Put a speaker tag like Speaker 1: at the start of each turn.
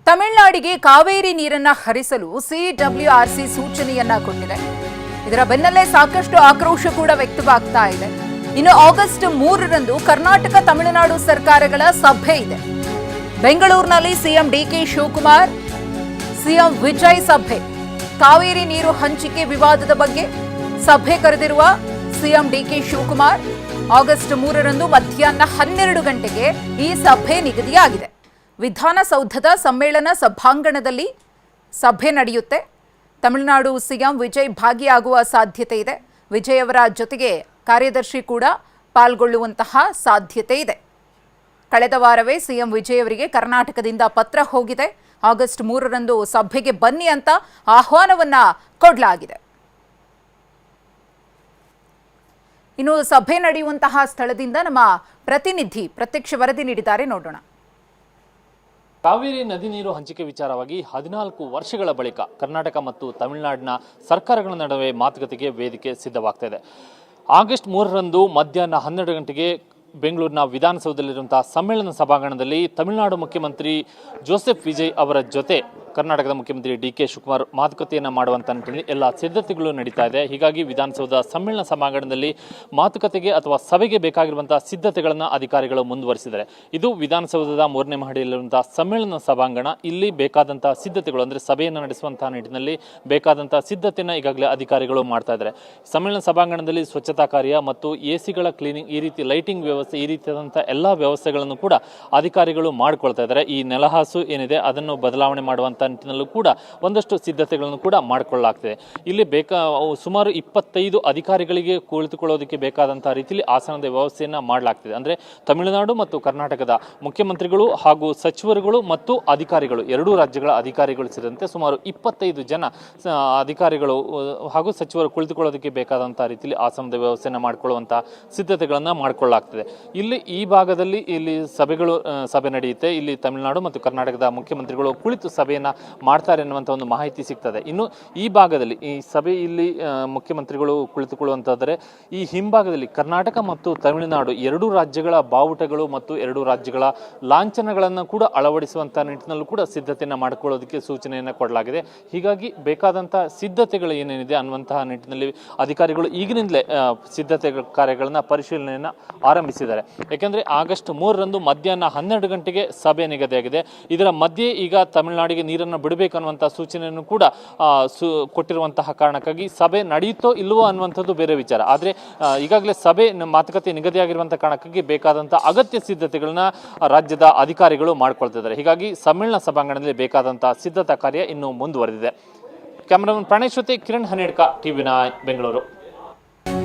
Speaker 1: ತಮಿಳುನಾಡಿಗೆ ಕಾವೇರಿ ನೀರನ್ನ ಹರಿಸಲು ಸಿಡಬ್ಲ್ಯೂಆರ್ಸಿ ಸೂಚನೆಯನ್ನ ಕೊಟ್ಟಿದೆ. ಇದರ ಬೆನ್ನಲ್ಲೇ ಸಾಕಷ್ಟು ಆಕ್ರೋಶ ಕೂಡ ವ್ಯಕ್ತವಾಗ್ತಾ ಇದೆ. ಇನ್ನು ಆಗಸ್ಟ್ 3ರಂದು ಕರ್ನಾಟಕ ತಮಿಳುನಾಡು ಸರ್ಕಾರಗಳ ಸಭೆ ಇದೆ. ಬೆಂಗಳೂರಿನಲ್ಲಿ ಸಿಎಂ ಡಿಕೆ ಶಿವಕುಮಾರ್, ಸಿಎಂ ವಿಜಯ್ ಸಭೆ. ಕಾವೇರಿ ನೀರು ಹಂಚಿಕೆ ವಿವಾದದ ಬಗ್ಗೆ ಸಭೆ ಕರೆದಿರುವ ಸಿಎಂ ಡಿಕೆ ಶಿವಕುಮಾರ್ ಆಗಸ್ಟ್ 3ರಂದು ಮಧ್ಯಾಹ್ನ 12 ಗಂಟೆಗೆ ಈ ಸಭೆ ನಿಗದಿಯಾಗಿದೆ. ವಿಧಾನಸೌಧದ ಸಮ್ಮೇಳನ ಸಭಾಂಗಣದಲ್ಲಿ ಸಭೆ ನಡೆಯುತ್ತೆ. ತಮಿಳುನಾಡು ಸಿಎಂ ವಿಜಯ್ ಭಾಗಿಯಾಗುವ ಸಾಧ್ಯತೆ ಇದೆ. ವಿಜಯ್ ಅವರ ಜೊತೆಗೆ ಕಾರ್ಯದರ್ಶಿ ಕೂಡ ಪಾಲ್ಗೊಳ್ಳುವಂತಹ ಸಾಧ್ಯತೆ ಇದೆ. ಕಳೆದ ವಾರವೇ ಸಿಎಂ ವಿಜಯ್ ಅವರಿಗೆ ಕರ್ನಾಟಕದಿಂದ ಪತ್ರ ಹೋಗಿದೆ. ಆಗಸ್ಟ್ 3ರಂದು ಸಭೆಗೆ ಬನ್ನಿ ಅಂತ ಆಹ್ವಾನವನ್ನ ಕೊಡಲಾಗಿದೆ. ಇನ್ನು ಸಭೆ ನಡೆಯುವಂತಹ ಸ್ಥಳದಿಂದ ನಮ್ಮ ಪ್ರತಿನಿಧಿ ಪ್ರತ್ಯಕ್ಷ ವರದಿ ನೀಡಿದ್ದಾರೆ, ನೋಡೋಣ.
Speaker 2: ಕಾವೇರಿ ನದಿ ನೀರು ಹಂಚಿಕೆ ವಿಚಾರವಾಗಿ 14 ವರ್ಷಗಳ ಬಳಿಕ ಕರ್ನಾಟಕ ಮತ್ತು ತಮಿಳುನಾಡಿನ ಸರ್ಕಾರಗಳ ನಡುವೆ ಮಾತುಕತೆಗೆ ವೇದಿಕೆ ಸಿದ್ಧವಾಗ್ತಾ ಇದೆ. ಆಗಸ್ಟ್ 3ರಂದು ಮಧ್ಯಾಹ್ನ 12 ಗಂಟೆಗೆ ಬೆಂಗಳೂರಿನ ವಿಧಾನಸೌಧದಲ್ಲಿರುವಂತಹ ಸಮ್ಮೇಳನ ಸಭಾಂಗಣದಲ್ಲಿ ತಮಿಳುನಾಡು ಮುಖ್ಯಮಂತ್ರಿ ಜೋಸೆಫ್ ವಿಜಯ್ ಅವರ ಜೊತೆ ಕರ್ನಾಟಕದ ಮುಖ್ಯಮಂತ್ರಿ ಡಿಕೆ ಶಿವಕುಮಾರ್ ಮಾತುಕತೆಯನ್ನು ಮಾಡುವಂಥ ನಿಟ್ಟಿನಲ್ಲಿ ಎಲ್ಲ ಸಿದ್ಧತೆಗಳು ನಡೀತಾ ಇದೆ. ಹೀಗಾಗಿ ವಿಧಾನಸೌಧ ಸಮ್ಮೇಳನ ಸಭಾಂಗಣದಲ್ಲಿ ಮಾತುಕತೆಗೆ ಅಥವಾ ಸಭೆಗೆ ಬೇಕಾಗಿರುವಂತಹ ಸಿದ್ಧತೆಗಳನ್ನು ಅಧಿಕಾರಿಗಳು ಮುಂದುವರಿಸಿದ್ದಾರೆ. ಇದು ವಿಧಾನಸೌಧದ 3ನೇ ಮಹಡಿಯಲ್ಲಿರುವಂತಹ ಸಮ್ಮೇಳನ ಸಭಾಂಗಣ. ಇಲ್ಲಿ ಬೇಕಾದಂತಹ ಸಿದ್ಧತೆಗಳು ಅಂದರೆ ಸಭೆಯನ್ನು ನಡೆಸುವಂತಹ ನಿಟ್ಟಿನಲ್ಲಿ ಬೇಕಾದಂತಹ ಸಿದ್ಧತೆಯನ್ನು ಈಗಾಗಲೇ ಅಧಿಕಾರಿಗಳು ಮಾಡ್ತಾ ಇದ್ದಾರೆ. ಸಮ್ಮೇಳನ ಸಭಾಂಗಣದಲ್ಲಿ ಸ್ವಚ್ಛತಾ ಕಾರ್ಯ ಮತ್ತು ಎಸಿಗಳ ಕ್ಲೀನಿಂಗ್, ಈ ರೀತಿ ಲೈಟಿಂಗ್ ವ್ಯವಸ್ಥೆ, ಈ ರೀತಿಯಾದಂತಹ ಎಲ್ಲ ವ್ಯವಸ್ಥೆಗಳನ್ನು ಕೂಡ ಅಧಿಕಾರಿಗಳು ಮಾಡಿಕೊಳ್ತಾ ಇದ್ದಾರೆ. ಈ ನೆಲಹಾಸು ಏನಿದೆ ಅದನ್ನು ಬದಲಾವಣೆ ಮಾಡುವಂಥ ನಿಟ್ಟಿನಲ್ಲೂ ಕೂಡ ಒಂದಷ್ಟು ಸಿದ್ಧತೆಗಳನ್ನು ಕೂಡ ಮಾಡಿಕೊಳ್ಳಲಾಗ್ತಿದೆ. ಇಲ್ಲಿ ಸುಮಾರು 25 ಅಧಿಕಾರಿಗಳಿಗೆ ಕುಳಿತುಕೊಳ್ಳೋದಕ್ಕೆ ಬೇಕಾದಂತಹ ರೀತಿಯಲ್ಲಿ ಆಸನದ ವ್ಯವಸ್ಥೆಯನ್ನು ಮಾಡಲಾಗ್ತಿದೆ. ಅಂದರೆ ತಮಿಳುನಾಡು ಮತ್ತು ಕರ್ನಾಟಕದ ಮುಖ್ಯಮಂತ್ರಿಗಳು ಹಾಗೂ ಸಚಿವರುಗಳು ಮತ್ತು ಅಧಿಕಾರಿಗಳು, ಎರಡೂ ರಾಜ್ಯಗಳ ಅಧಿಕಾರಿಗಳು ಸೇರಿದಂತೆ ಸುಮಾರು 25 ಜನ ಅಧಿಕಾರಿಗಳು ಹಾಗೂ ಸಚಿವರು ಕುಳಿತುಕೊಳ್ಳೋದಕ್ಕೆ ಬೇಕಾದಂತಹ ರೀತಿಯಲ್ಲಿ ಆಸನದ ವ್ಯವಸ್ಥೆಯನ್ನು ಮಾಡಿಕೊಳ್ಳುವಂತಹ ಸಿದ್ಧತೆಗಳನ್ನು ಮಾಡಿಕೊಳ್ಳಲಾಗ್ತಿದೆ. ಇಲ್ಲಿ ಈ ಭಾಗದಲ್ಲಿ ಇಲ್ಲಿ ಸಭೆ ನಡೆಯುತ್ತೆ. ಇಲ್ಲಿ ತಮಿಳುನಾಡು ಮತ್ತು ಕರ್ನಾಟಕದ ಮುಖ್ಯಮಂತ್ರಿಗಳು ಕುಳಿತು ಸಭೆಯನ್ನು ಮಾಡ್ತಾರೆ ಎನ್ನುವಂಥ ಒಂದು ಮಾಹಿತಿ ಸಿಗ್ತದೆ. ಇನ್ನು ಈ ಭಾಗದಲ್ಲಿ ಈ ಸಭೆ ಇಲ್ಲಿ ಮುಖ್ಯಮಂತ್ರಿಗಳು ಕುಳಿತುಕೊಳ್ಳುವಂತಾದರೆ ಈ ಹಿಂಭಾಗದಲ್ಲಿ ಕರ್ನಾಟಕ ಮತ್ತು ತಮಿಳುನಾಡು ಎರಡೂ ರಾಜ್ಯಗಳ ಬಾವುಟಗಳು ಮತ್ತು ಎರಡೂ ರಾಜ್ಯಗಳ ಲಾಂಛನಗಳನ್ನು ಕೂಡ ಅಳವಡಿಸುವಂಥ ನಿಟ್ಟಿನಲ್ಲೂ ಕೂಡ ಸಿದ್ಧತೆಯನ್ನು ಮಾಡಿಕೊಳ್ಳೋದಕ್ಕೆ ಸೂಚನೆಯನ್ನು ಕೊಡಲಾಗಿದೆ. ಹೀಗಾಗಿ ಬೇಕಾದಂತಹ ಸಿದ್ಧತೆಗಳು ಏನೇನಿದೆ ಅನ್ನುವಂತಹ ನಿಟ್ಟಿನಲ್ಲಿ ಅಧಿಕಾರಿಗಳು ಈಗಿನಿಂದಲೇ ಸಿದ್ಧತೆ ಕಾರ್ಯಗಳನ್ನು ಪರಿಶೀಲನೆಯನ್ನು ಆರಂಭಿಸಿದ್ದಾರೆ. ಯಾಕೆಂದರೆ ಆಗಸ್ಟ್ 3ರಂದು ಮಧ್ಯಾಹ್ನ 12 ಗಂಟೆಗೆ ಸಭೆ ನಿಗದಿಯಾಗಿದೆ. ಇದರ ಮಧ್ಯೆ ಈಗ ತಮಿಳುನಾಡಿಗೆ ನೀರನ್ನು ಬಿಡಬೇಕು ಅನ್ನುವಂಥ ಸೂಚನೆಯನ್ನು ಕೂಡ ಕೊಟ್ಟಿರುವಂತಹ ಕಾರಣಕ್ಕಾಗಿ ಸಭೆ ನಡೆಯುತ್ತೋ ಇಲ್ಲವೋ ಅನ್ನುವಂಥದ್ದು ಬೇರೆ ವಿಚಾರ. ಆದರೆ ಈಗಾಗಲೇ ಸಭೆ ಮಾತುಕತೆ ನಿಗದಿಯಾಗಿರುವಂಥ ಕಾರಣಕ್ಕಾಗಿ ಬೇಕಾದಂಥ ಅಗತ್ಯ ಸಿದ್ಧತೆಗಳನ್ನ ರಾಜ್ಯದ ಅಧಿಕಾರಿಗಳು ಮಾಡಿಕೊಳ್ತಿದ್ದಾರೆ. ಹೀಗಾಗಿ ಸಮ್ಮೇಳನ ಸಭಾಂಗಣದಲ್ಲಿ ಬೇಕಾದಂತಹ ಸಿದ್ಧತಾ ಕಾರ್ಯ ಇನ್ನೂ ಮುಂದುವರೆದಿದೆ. ಕ್ಯಾಮರಾಮನ್ ಪ್ರಾಣೇಶ್ ಜೊತೆ ಕಿರಣ್ ಹನೇಡ್ಕ, ಟಿವಿ9 ಬೆಂಗಳೂರು.